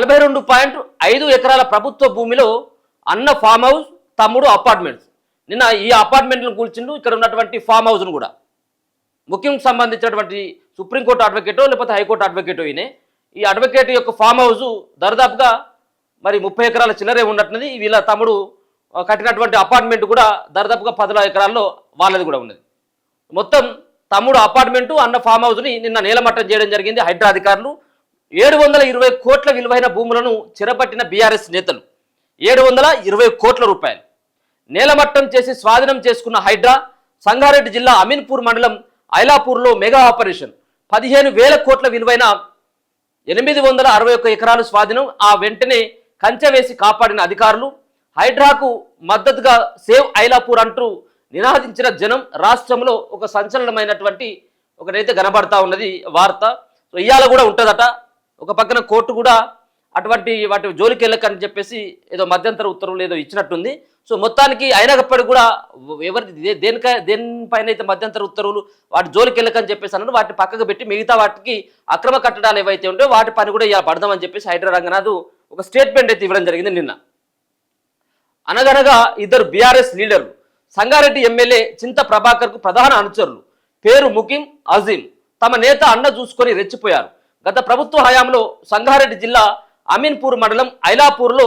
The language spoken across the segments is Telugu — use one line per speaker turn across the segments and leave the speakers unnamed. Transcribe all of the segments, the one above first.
42.5 ఎకరాల ప్రభుత్వ భూమిలో అన్న ఫామ్ హౌస్, తమ్ముడు అపార్ట్మెంట్స్. నిన్న ఈ అపార్ట్మెంట్లను కూల్చిండు, ఇక్కడ ఉన్నటువంటి ఫామ్ హౌస్ను కూడా. ముఖ్యం సంబంధించినటువంటి సుప్రీంకోర్టు అడ్వకేటో లేకపోతే హైకోర్టు అడ్వకేటో ఈయనే. ఈ అడ్వకేట్ యొక్క ఫామ్ హౌస్ దరిదాపుగా మరి 30 ఎకరాల చిల్లరే ఉన్నట్టున్నది. వీళ్ళ తమ్ముడు కట్టినటువంటి అపార్ట్మెంట్ కూడా దరిదాపుగా 10 ఎకరాల్లో వాళ్ళది కూడా ఉన్నది. మొత్తం తమ్ముడు అపార్ట్మెంటు, అన్న ఫామ్ హౌస్ని నిన్న నేలమట్టం చేయడం జరిగింది హైడ్రా అధికారులు. 720 కోట్ల విలువైన భూములను చెరపట్టిన బీఆర్ఎస్ నేతలు 720 కోట్ల రూపాయలు నేలమట్టం చేసి స్వాధీనం చేసుకున్న హైడ్రా సంగారెడ్డి జిల్లా అమీన్పూర్ మండలం ఐలాపూర్లో మెగా ఆపరేషన్. 15,000 కోట్ల విలువైన 861 ఎకరాలు స్వాధీనం. ఆ వెంటనే కంచె వేసి కాపాడిన అధికారులు. హైడ్రాకు మద్దతుగా సేవ్ ఐలాపూర్ అంటూ నినాదించిన జనం. రాష్ట్రంలో ఒక సంచలనమైనటువంటి ఒకటైతే కనబడతా ఉన్నది వార్త. సో ఇవాళ కూడా ఉంటుందట. ఒక పక్కన కోర్టు కూడా అటువంటి వాటి జోలికి వెళ్ళకని చెప్పేసి ఏదో మధ్యంతర ఉత్తర్వులు ఏదో ఇచ్చినట్టుంది. సో మొత్తానికి అయినప్పటికీ కూడా దేనిపైన అయితే మధ్యంతర ఉత్తర్వులు వాటి జోలికి వెళ్ళకని చెప్పేసి అన్నారు, వాటిని పక్కకు పెట్టి మిగతా వాటికి అక్రమ కట్టడాలు ఏవైతే ఉంటాయో వాటి పని కూడా ఇలా పడదామని చెప్పేసి హైడ్రా రంగనాథ్ ఒక స్టేట్మెంట్ అయితే ఇవ్వడం జరిగింది నిన్న. అనగనగా ఇద్దరు బీఆర్ఎస్ లీడర్లు సంగారెడ్డి ఎమ్మెల్యే చింత ప్రభాకర్కు ప్రధాన అనుచరులు పేరు ముకిం, అజీం తమ నేత అన్న చూసుకొని రెచ్చిపోయారు. గత ప్రభుత్వ హయాంలో సంగారెడ్డి జిల్లా అమీన్పూర్ మండలం ఐలాపూర్లో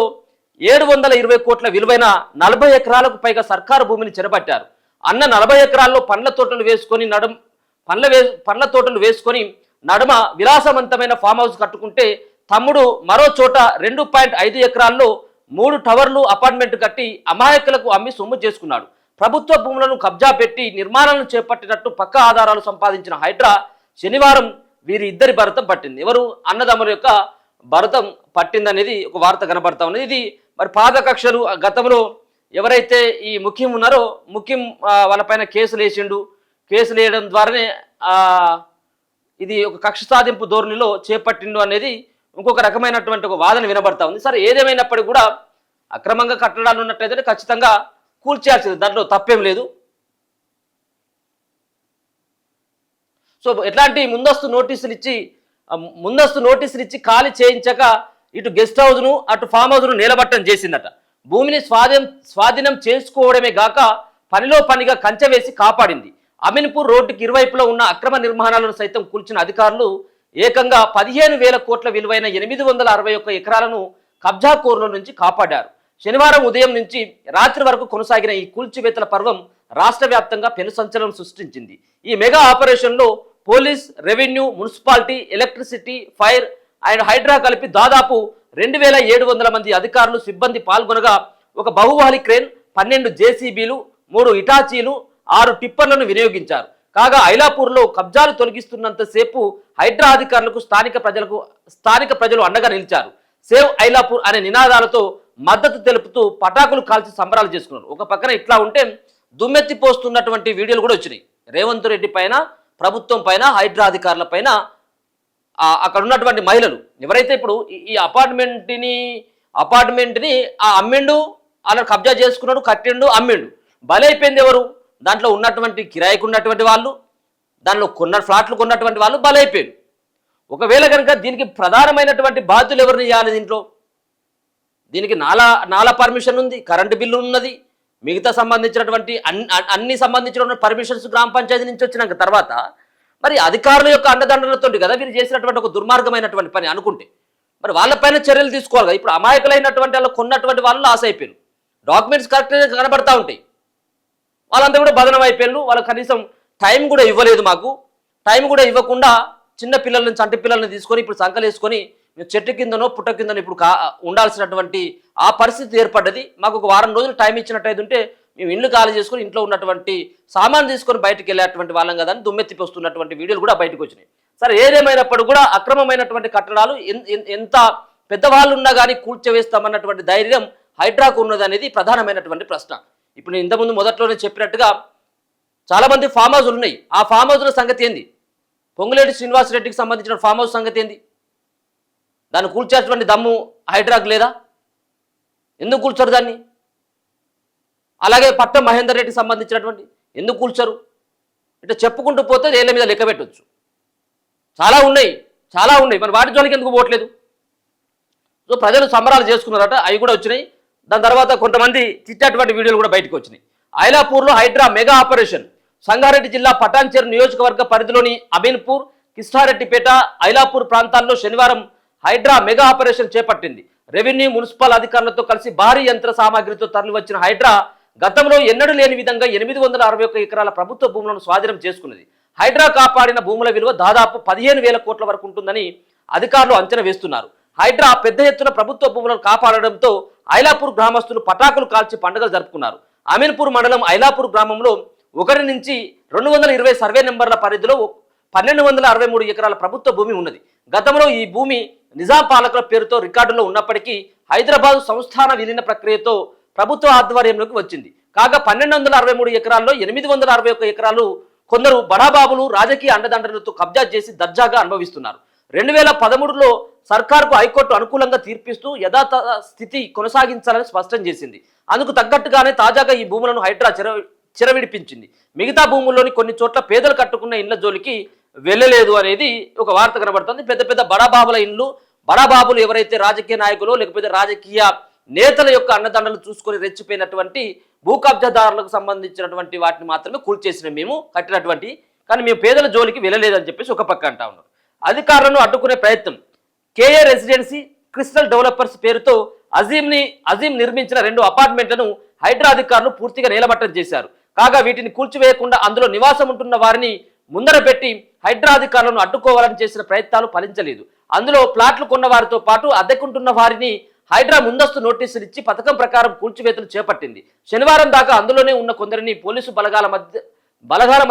720 కోట్ల విలువైన 40 ఎకరాలకు పైగా సర్కారు భూమిని చెరపట్టారు. అన్న 40 ఎకరాల్లో పండ్ల తోటలు వేసుకొని నడుమ విలాసవంతమైన ఫామ్ హౌస్ కట్టుకుంటే తమ్ముడు మరో చోట 2.5 ఎకరాల్లో 3 టవర్లు అపార్ట్మెంట్ కట్టి అమాయకులకు అమ్మి సొమ్ము చేసుకున్నాడు. ప్రభుత్వ భూములను కబ్జా పెట్టి నిర్మాణాలను చేపట్టినట్టు పక్క ఆధారాలు సంపాదించిన హైడ్రా శనివారం వీరి ఇద్దరి భరతం పట్టింది. ఎవరు అన్నదమ్ముల యొక్క భరతం పట్టిందనేది ఒక వార్త కనబడతా ఉన్నది. ఇది మరి పాత కక్షలు గతంలో ఎవరైతే ఈ ముఖ్యం ఉన్నారో ముఖ్యం వాళ్ళపైన కేసులు వేసిండు. కేసులు వేయడం ద్వారానే ఇది ఒక కక్ష సాధింపు ధోరణిలో చేపట్టిండు అనేది ఇంకొక రకమైనటువంటి ఒక వాదన వినబడతా ఉంది. సరే ఏదేమైనప్పటికీ కూడా అక్రమంగా కట్టడాలు ఉన్నట్టయితే ఖచ్చితంగా కూల్చేయాల్సింది, దాంట్లో తప్పేం లేదు. సో ఎట్లాంటి ముందస్తు నోటీసులు ఇచ్చి ఖాళీ చేయించక ఇటు గెస్ట్ హౌస్ను అటు ఫామ్ హౌస్ను నేలబట్టం చేసిందట. భూమిని స్వాధీనం చేసుకోవడమే గాక పనిలో పనిగా కంచె వేసి కాపాడింది. అమీన్పూర్ రోడ్డుకి ఇరువైపులో ఉన్న అక్రమ నిర్మాణాలను సైతం కూల్చిన అధికారులు ఏకంగా 15,000 కోట్ల విలువైన 861 ఎకరాలను కబ్జా కోర్ల నుంచి కాపాడారు. శనివారం ఉదయం నుంచి రాత్రి వరకు కొనసాగిన ఈ కూల్చివేతల పర్వం రాష్ట్ర వ్యాప్తంగా పెను సంచలనం సృష్టించింది. ఈ మెగా ఆపరేషన్లో police, revenue, municipality, electricity, fire and HYDRAA కలిపి దాదాపు 2,700 మంది అధికారులు, సిబ్బంది పాల్గొనగా ఒక బహువాహి క్రేన్, 12 జేసీబీలు, 3 ఇటాచీలు, 6 టిప్పర్లను వినియోగించారు. కాగా ఐలాపూర్లో కబ్జాలు తొలగిస్తున్నంతసేపు హైడ్రా అధికారులకు స్థానిక ప్రజలు అండగా నిలిచారు. సేవ్ ఐలాపూర్ అనే నినాదాలతో మద్దతు తెలుపుతూ పటాకులు కాల్చి సంబరాలు చేసుకున్నారు. ఒక పక్కన ఇట్లా ఉంటే దుమ్మెత్తిపోస్తున్నటువంటి వీడియోలు కూడా వచ్చినాయి. రేవంత్ రెడ్డి పైన, ప్రభుత్వం పైన, హైడ్రా అధికారుల పైన. అక్కడ ఉన్నటువంటి మహిళలు ఎవరైతే ఇప్పుడు ఈ అపార్ట్మెంట్ని అమ్మిండు, అలా కబ్జా చేసుకున్నాడు, కట్టిండు, అమ్మిండు, బలైపోయింది ఎవరు? దాంట్లో ఉన్నటువంటి కిరాయికి ఉన్నటువంటి వాళ్ళు, దానిలో ఫ్లాట్లు కొన్నటువంటి వాళ్ళు బలైపోయారు. ఒకవేళ కనుక దీనికి ప్రధానమైనటువంటి బాధ్యులు ఎవరిని చేయాలి? దీనికి నాలా పర్మిషన్ ఉంది, కరెంటు బిల్లు ఉన్నది, మిగతా సంబంధించినటువంటి అన్ని సంబంధించిన పర్మిషన్స్ గ్రామ పంచాయతీ నుంచి వచ్చినాక తర్వాత మరి అధికారుల యొక్క అండదండలతో కదా వీరు చేసినటువంటి ఒక దుర్మార్గమైనటువంటి పని అనుకుంటే మరి వాళ్ళపైన చర్యలు తీసుకోవాలి కదా. ఇప్పుడు అమాయకులైనటువంటి వాళ్ళు కొన్నటువంటి వాళ్ళు లాస్ అయిపోయారు. డాక్యుమెంట్స్ కరెక్ట్గా కనబడతా ఉంటాయి, వాళ్ళంతా కూడా బదనం అయిపోయారు. వాళ్ళు కనీసం టైం కూడా ఇవ్వలేదు. మాకు టైం కూడా ఇవ్వకుండా చిన్న పిల్లలను, చంటి పిల్లల్ని తీసుకొని ఇప్పుడు సంకలు వేసుకొని మేము చెట్టు కిందనో పుట్ట కిందనో ఇప్పుడు ఉండాల్సినటువంటి ఆ పరిస్థితి ఏర్పడ్డది. మాకు ఒక వారం రోజులు టైం ఇచ్చినట్టయితే ఉంటే మేము ఇల్లు ఖాళీ చేసుకొని ఇంట్లో ఉన్నటువంటి సామాన్ తీసుకొని బయటకు వెళ్ళేటువంటి వాళ్ళం కదా అని దుమ్మెత్తిపోస్తున్నటువంటి వీడియోలు కూడా బయటకు వచ్చినాయి. సరే ఏదేమైనప్పుడు కూడా అక్రమమైనటువంటి కట్టడాలు ఎంత పెద్దవాళ్ళు ఉన్నా కానీ కూల్చివేస్తామన్నటువంటి ధైర్యం హైడ్రాకు ఉన్నది అనేది ప్రధానమైనటువంటి ప్రశ్న. ఇప్పుడు నేను ఇంతకుముందు మొదట్లోనే చెప్పినట్టుగా చాలామంది ఫామ్ హౌస్లు ఉన్నాయి. ఆ ఫామ్ హౌస్ల సంగతి ఏంది? పొంగులేటి శ్రీనివాసరెడ్డికి సంబంధించిన ఫామ్ హౌస్ సంగతి ఏంది? దాన్ని కూల్చేటువంటి దమ్ము హైడ్రాకు లేదా? ఎందుకు కూల్చరు దాన్ని? అలాగే పట్టం మహేందర్ రెడ్డికి సంబంధించినటువంటి ఎందుకు కూల్చరు? ఇట్లా చెప్పుకుంటూ పోతే ఏళ్ళ మీద లెక్క పెట్టవచ్చు. చాలా ఉన్నాయి. మరి వాటి జోలికి ఎందుకు పోవట్లేదు? సో ప్రజలు సంబరాలు చేసుకున్నారట, అవి కూడా వచ్చినాయి. దాని తర్వాత కొంతమంది తిట్టేటువంటి వీడియోలు కూడా బయటకు వచ్చినాయి. ఐలాపూర్లో హైడ్రా మెగా ఆపరేషన్. సంగారెడ్డి జిల్లా పటాన్చెరు నియోజకవర్గ పరిధిలోని అమీన్పూర్, కిష్టారెడ్డిపేట, ఐలాపూర్ ప్రాంతాల్లో శనివారం హైడ్రా మెగా ఆపరేషన్ చేపట్టింది. రెవెన్యూ, మున్సిపల్ అధికారులతో కలిసి భారీ యంత్ర సామాగ్రితో తరలివచ్చిన హైడ్రా గతంలో ఎన్నడూ లేని విధంగా 861 ఎకరాల ప్రభుత్వ భూములను స్వాధీనం చేసుకున్నది. హైడ్రా కాపాడిన భూముల విలువ దాదాపు 15,000 కోట్ల వరకు ఉంటుందని అధికారులు అంచనా వేస్తున్నారు. హైడ్రా పెద్ద ఎత్తున ప్రభుత్వ భూములను కాపాడడంతో ఐలాపూర్ గ్రామస్తులు పటాకులు కాల్చి పండుగలు జరుపుకున్నారు. అమీన్పూర్ మండలం ఐలాపూర్ గ్రామంలో 1 నుంచి 220 సర్వే నెంబర్ల పరిధిలో 1263 ఎకరాల ప్రభుత్వ భూమి ఉన్నది. గతంలో ఈ భూమి నిజాం పాలకుల పేరుతో రికార్డులో ఉన్నప్పటికీ హైదరాబాద్ సంస్థాన విలీన ప్రక్రియతో ప్రభుత్వ ఆధ్వర్యంలోకి వచ్చింది. కాగా 1263 ఎకరాల్లో 861 ఎకరాలు కొందరు బడాబాబులు రాజకీయ అండదండలతో కబ్జా చేసి దర్జాగా అనుభవిస్తున్నారు. 2013లో సర్కార్కు హైకోర్టు అనుకూలంగా తీర్పిస్తూ యథాతథ స్థితి కొనసాగించాలని స్పష్టం చేసింది. అందుకు తగ్గట్టుగానే తాజాగా ఈ భూములను హైడ్రా చెరవిడిపించింది. మిగతా భూముల్లోని కొన్ని చోట్ల పేదలు కట్టుకున్న ఇండ్ల జోలికి వెళ్ళలేదు అనేది ఒక వార్త కనబడుతుంది. పెద్ద పెద్ద బడాబాబుల ఇండ్లు, బడాబాబులు ఎవరైతే రాజకీయ నాయకులు లేకపోతే రాజకీయ నేతల యొక్క అండదండలు చూసుకొని రెచ్చిపోయినటువంటి భూ కబ్జాదారులకు సంబంధించినటువంటి వాటిని మాత్రమే కూల్చేసిన మేము కట్టినటువంటి, కానీ మేము పేదల జోలికి వెళ్ళలేదని చెప్పేసి ఒక పక్క అంటా ఉన్నారు. అధికారులను అడ్డుకునే ప్రయత్నం. కేఏ రెసిడెన్సీ క్రిస్టల్ డెవలపర్స్ పేరుతో అజీం నిర్మించిన 2 అపార్ట్మెంట్లను హైడ్రా అధికారులు పూర్తిగా నేలమట్టం చేశారు. కాగా వీటిని కూల్చివేయకుండా అందులో నివాసం ఉంటున్న వారిని ముందర పెట్టి హైడ్రా అధికారులను అడ్డుకోవాలని చేసిన ప్రయత్నాలు ఫలించలేదు. అందులో ప్లాట్లు కొన్న వారితో పాటు అద్దెకుంటున్న వారిని హైడ్రా ముందస్తు నోటీసులు ఇచ్చి పథకం ప్రకారం కూల్చివేతలు చేపట్టింది. శనివారం దాకా అందులోనే ఉన్న కొందరిని పోలీసు బలగాల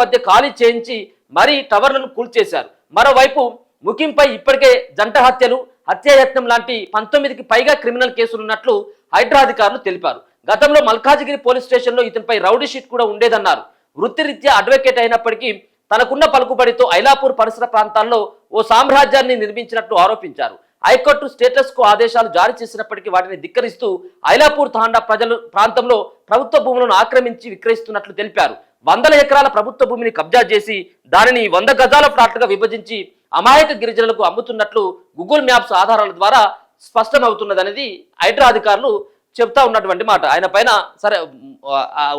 మధ్య ఖాళీ చేయించి మరీ టవర్లను కూల్చేశారు. మరోవైపు ముఖింపై ఇప్పటికే జంట హత్యలు, హత్యాయత్నం లాంటి 19కి పైగా క్రిమినల్ కేసులున్నట్లు హైడ్రా అధికారులు తెలిపారు. గతంలో మల్కాజిగిరి పోలీస్ స్టేషన్లో ఇతనిపై రౌడీ షీట్ కూడా ఉండేదన్నారు. వృత్తిరీత్యా అడ్వకేట్ అయినప్పటికీ తనకున్న పలుకుబడితో ఐలాపూర్ పరిసర ప్రాంతాల్లో ఓ సామ్రాజ్యాన్ని నిర్మించినట్లు ఆరోపించారు. హైకోర్టు స్టేటస్ కు ఆదేశాలు జారీ చేసినప్పటికీ వాటిని ధిక్కరిస్తూ ఐలాపూర్ తాండా ప్రాంతంలో ప్రభుత్వ భూములను ఆక్రమించి విక్రయిస్తున్నట్లు తెలిపారు. 100 ఎకరాల ప్రభుత్వ భూమిని కబ్జా చేసి దానిని 100 గజాల ప్లాట్లుగా విభజించి అమాయక గిరిజనులకు అమ్ముతున్నట్లు గూగుల్ మ్యాప్స్ ఆధారాల ద్వారా స్పష్టమవుతున్నదనేది హైడ్రా అధికారులు చెప్తా ఉన్నటువంటి మాట. ఆయన పైన సరే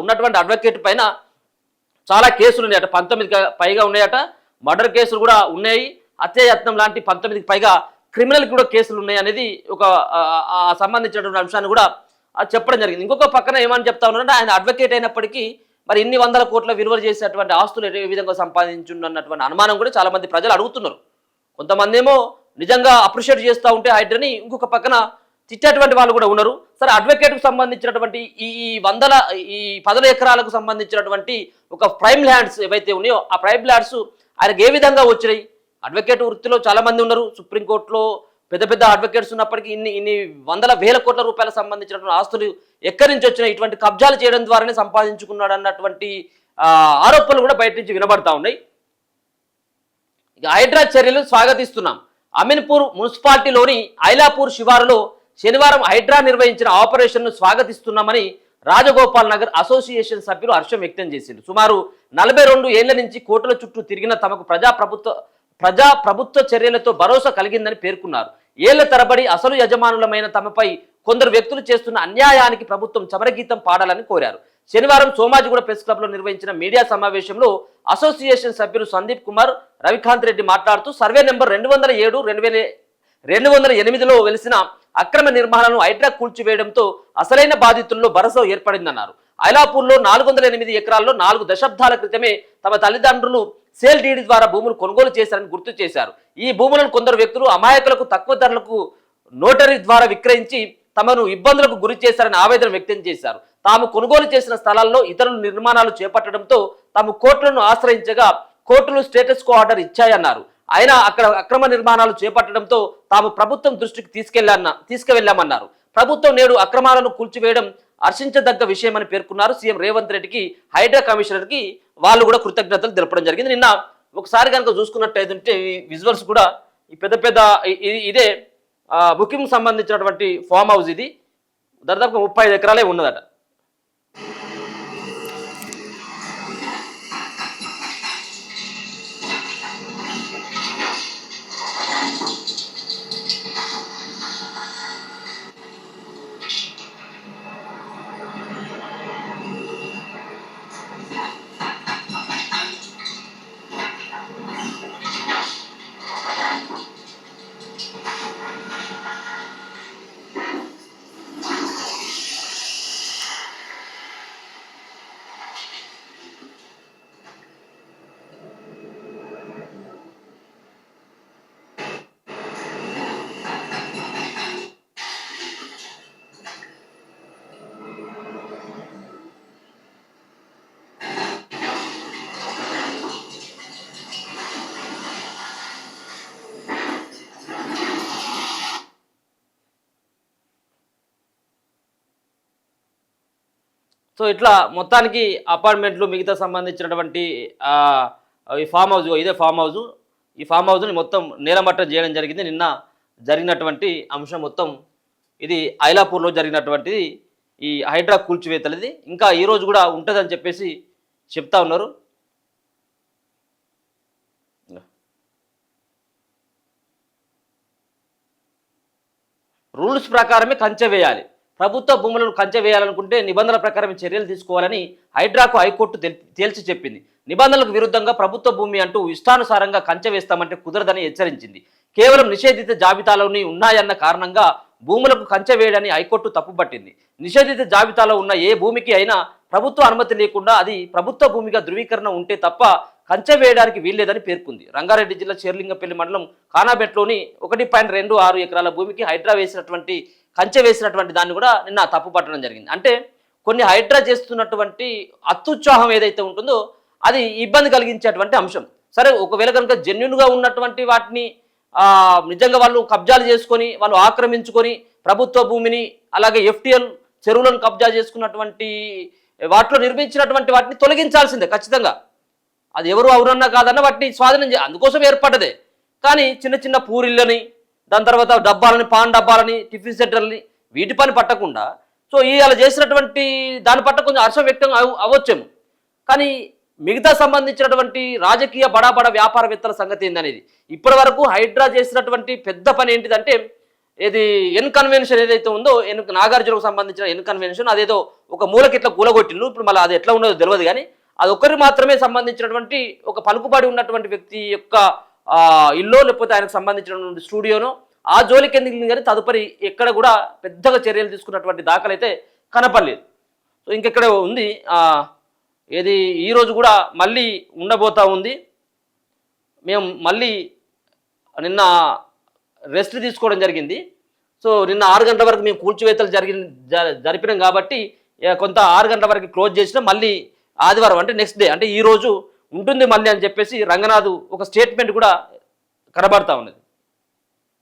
ఉన్నటువంటి అడ్వకేట్ పైన చాలా కేసులు ఉన్నాయట, 19కి పైగా ఉన్నాయట. మర్డర్ కేసులు కూడా ఉన్నాయి, హత్యాయత్నం లాంటి 19కి పైగా క్రిమినల్ కూడా కేసులు ఉన్నాయి అనేది ఒక సంబంధించినటువంటి అంశాన్ని కూడా చెప్పడం జరిగింది. ఇంకొక పక్కన ఏమని చెప్తా ఉన్నారంటే ఆయన అడ్వకేట్ అయినప్పటికీ మరి ఇన్ని 100 కోట్ల విలువ చేసేటువంటి ఆస్తులు ఏ విధంగా సంపాదించున్నటువంటి అనుమానం కూడా చాలా మంది ప్రజలు అడుగుతున్నారు. కొంతమంది ఏమో నిజంగా అప్రిషియేట్ చేస్తూ ఉంటే హైడ్రాని, ఇంకొక పక్కన తిట్టేటువంటి వాళ్ళు కూడా ఉన్నారు. సరే అడ్వకేట్కు సంబంధించినటువంటి ఈ 10 ఎకరాలకు సంబంధించినటువంటి ఒక ప్రైమ్ ల్యాండ్స్ ఏవైతే ఉన్నాయో ఆ ప్రైమ్ ల్యాండ్స్ ఆయనకు ఏ విధంగా వచ్చినాయి? అడ్వకేట్ వృత్తిలో చాలా మంది ఉన్నారు, సుప్రీంకోర్టులో పెద్ద పెద్ద అడ్వకేట్స్ ఉన్నప్పటికీ ఇన్ని 100,000 కోట్ల రూపాయలకు సంబంధించినటువంటి ఆస్తులు ఎక్కడి నుంచి వచ్చినాయి? ఇటువంటి కబ్జాలు చేయడం ద్వారానే సంపాదించుకున్నాడు అన్నటువంటి ఆరోపణలు కూడా బయట నుంచి వినబడతా ఉన్నాయి. ఇక హైడ్రా చర్యలు స్వాగతిస్తున్నాం. అమీన్పూర్ మున్సిపాలిటీలోని ఐలాపూర్ శివారులో శనివారం హైడ్రా నిర్వహించిన ఆపరేషన్ను స్వాగతిస్తున్నామని రాజగోపాల్ నగర్ అసోసియేషన్ సభ్యులు హర్షం వ్యక్తం చేసింది. సుమారు 42 ఏళ్ల నుంచి కోర్టుల చుట్టూ తిరిగిన తమకు ప్రభుత్వ చర్యలతో భరోసా కలిగిందని పేర్కొన్నారు. ఏళ్ల తరబడి అసలు యజమానులమైన తమపై కొందరు వ్యక్తులు చేస్తున్న అన్యాయానికి ప్రభుత్వం చమరగీతం పాడాలని కోరారు. శనివారం సోమాజిగూడ ప్రెస్ క్లబ్ లో నిర్వహించిన మీడియా సమావేశంలో అసోసియేషన్ సభ్యులు సందీప్ కుమార్, రవికాంత్ రెడ్డి మాట్లాడుతూ సర్వే నెంబర్ 207/2008లో వెలిసిన అక్రమ నిర్మాణాలను హైడ్రా కూల్చివేయడంతో అసలైన బాధితుల్లో భరోసా ఏర్పడిందన్నారు. ఐలాపూర్లో 408 ఎకరాల్లో 4 దశాబ్దాల క్రితమే తమ తల్లిదండ్రులు సేల్ డీడీ ద్వారా భూములు కొనుగోలు చేశారని గుర్తు చేశారు. ఈ భూములను కొందరు వ్యక్తులు అమాయకులకు తక్కువ ధరలకు నోటరీ ద్వారా విక్రయించి తమను ఇబ్బందులకు గురి చేశారని ఆవేదన వ్యక్తం చేశారు. తాము కొనుగోలు చేసిన స్థలాల్లో ఇతరులు నిర్మాణాలు చేపట్టడంతో తాము కోర్టులను ఆశ్రయించగా కోర్టులు స్టేటస్ కో ఆర్డర్ ఇచ్చాయన్నారు. అయినా అక్కడ అక్రమ నిర్మాణాలు చేపట్టడంతో తాము ప్రభుత్వం దృష్టికి తీసుకువెళ్లామన్నారు. ప్రభుత్వం నేడు అక్రమాలను కూల్చివేయడం హర్షించదగ్గ విషయమని పేర్కొన్నారు. సీఎం రేవంత్ రెడ్డికి, హైడ్రా కమిషనర్కి వాళ్ళు కూడా కృతజ్ఞతలు తెలపడం జరిగింది. నిన్న ఒకసారి కనుక చూసుకున్నట్టయితే విజువల్స్ కూడా ఈ పెద్ద ఇదే బుకింగ్ సంబంధించినటువంటి ఫామ్ హౌస్, ఇది దాదాపు 35 ఎకరాలే ఉన్నదట. సో ఇట్లా మొత్తానికి అపార్ట్మెంట్లు మిగతా సంబంధించినటువంటి ఈ ఫామ్ హౌస్, ఇదే ఫామ్ హౌస్, ఈ ఫామ్ హౌస్ని మొత్తం నేలమట్టం చేయడం జరిగింది. నిన్న జరిగినటువంటి అంశం మొత్తం ఇది ఐలాపూర్లో జరిగినటువంటిది, ఈ హైడ్రా కూల్చివేతలది. ఇంకా ఈరోజు కూడా ఉంటుందని చెప్పేసి చెప్తా ఉన్నారు. రూల్స్ ప్రకారమే కంచె వేయాలి. ప్రభుత్వ భూములను కంచె వేయాలనుకుంటే నిబంధనల ప్రకారం చర్యలు తీసుకోవాలని హైడ్రాకు హైకోర్టు తేల్చి చెప్పింది. నిబంధనలకు విరుద్ధంగా ప్రభుత్వ భూమి అంటూ ఇష్టానుసారంగా కంచె వేస్తామంటే కుదరదని హెచ్చరించింది. కేవలం నిషేధిత జాబితాలోని ఉన్నాయన్న కారణంగా భూములకు కంచె వేయడాన్ని హైకోర్టు తప్పుపట్టింది. నిషేధిత జాబితాలో ఉన్న ఏ భూమికి అయినా ప్రభుత్వ అనుమతి లేకుండా అది ప్రభుత్వ భూమిగా ధృవీకరణ ఉంటే తప్ప కంచె వేయడానికి వీల్లేదని పేర్కొంది. రంగారెడ్డి జిల్లా చేర్లింగపల్లి మండలం కానాబెట్లోని 1.26 ఎకరాల భూమికి హైడ్రా వేసినటువంటి కంచె వేసినటువంటి దాన్ని కూడా నిన్న తప్పుపట్టడం జరిగింది. అంటే కొన్ని హైడ్రా చేస్తున్నటువంటి అత్యుత్సాహం ఏదైతే ఉంటుందో అది ఇబ్బంది కలిగించేటువంటి అంశం. సరే, ఒకవేళ కనుక జెన్యున్గా ఉన్నటువంటి వాటిని నిజంగా వాళ్ళు కబ్జాలు చేసుకొని వాళ్ళు ఆక్రమించుకొని ప్రభుత్వ భూమిని అలాగే ఎఫ్టీఎల్ చెరువులను కబ్జా చేసుకున్నటువంటి వాటిలో నిర్మించినటువంటి వాటిని తొలగించాల్సిందే ఖచ్చితంగా. అది ఎవరు అవునన్నా కాదన్నా వాటిని స్వాధీనం అందుకోసం ఏర్పడ్డదే. కానీ చిన్న చిన్న పూరిళ్ళని, దాని తర్వాత డబ్బాలని, పాన్ డబ్బాలని, టిఫిన్ సెంటర్లని వీటి పని పట్టకుండా సో అలా చేసినటువంటి దాని పట్ల కొంచెం హర్షం వ్యక్తం అవ్వచ్చేమో. కానీ మిగతా సంబంధించినటువంటి రాజకీయ బడా వ్యాపారవేత్తల సంగతి ఏందనేది ఇప్పటి వరకు హైడ్రా చేసినటువంటి పెద్ద పని ఏంటిదంటే ఇది ఎన్ కన్వెన్షన్ ఏదైతే ఉందో నాగార్జునకు సంబంధించిన ఎన్ కన్వెన్షన్ అదేదో ఒక మూలకి ఇట్లా కూలగొట్టిల్లు. ఇప్పుడు మళ్ళీ అది ఎట్లా ఉన్నదో తెలియదు, కానీ అది ఒక్కరికి మాత్రమే సంబంధించినటువంటి ఒక పలుకుబడి ఉన్నటువంటి వ్యక్తి యొక్క ఇల్లో లేకపోతే ఆయనకు సంబంధించినటువంటి స్టూడియోనో ఆ జోలికి ఎందుకు, కానీ తదుపరి ఎక్కడ కూడా పెద్దగా చర్యలు తీసుకున్నటువంటి దాఖలైతే కనపడలేదు. సో ఇంకెక్కడ ఉంది ఏది ఈరోజు కూడా మళ్ళీ ఉండబోతా ఉంది. మేము మళ్ళీ నిన్న రెస్ట్ తీసుకోవడం జరిగింది. సో నిన్న 6 గంటల వరకు మేము కూల్చివేతలు జరిపినాం కాబట్టి కొంత 6 గంటల వరకు క్లోజ్ చేసినా మళ్ళీ ఆదివారం అంటే నెక్స్ట్ డే అంటే ఈరోజు ఉంటుంది మళ్ళీ అని చెప్పేసి రంగనాథ్ ఒక స్టేట్మెంట్ కూడా కనబడతా ఉన్నది.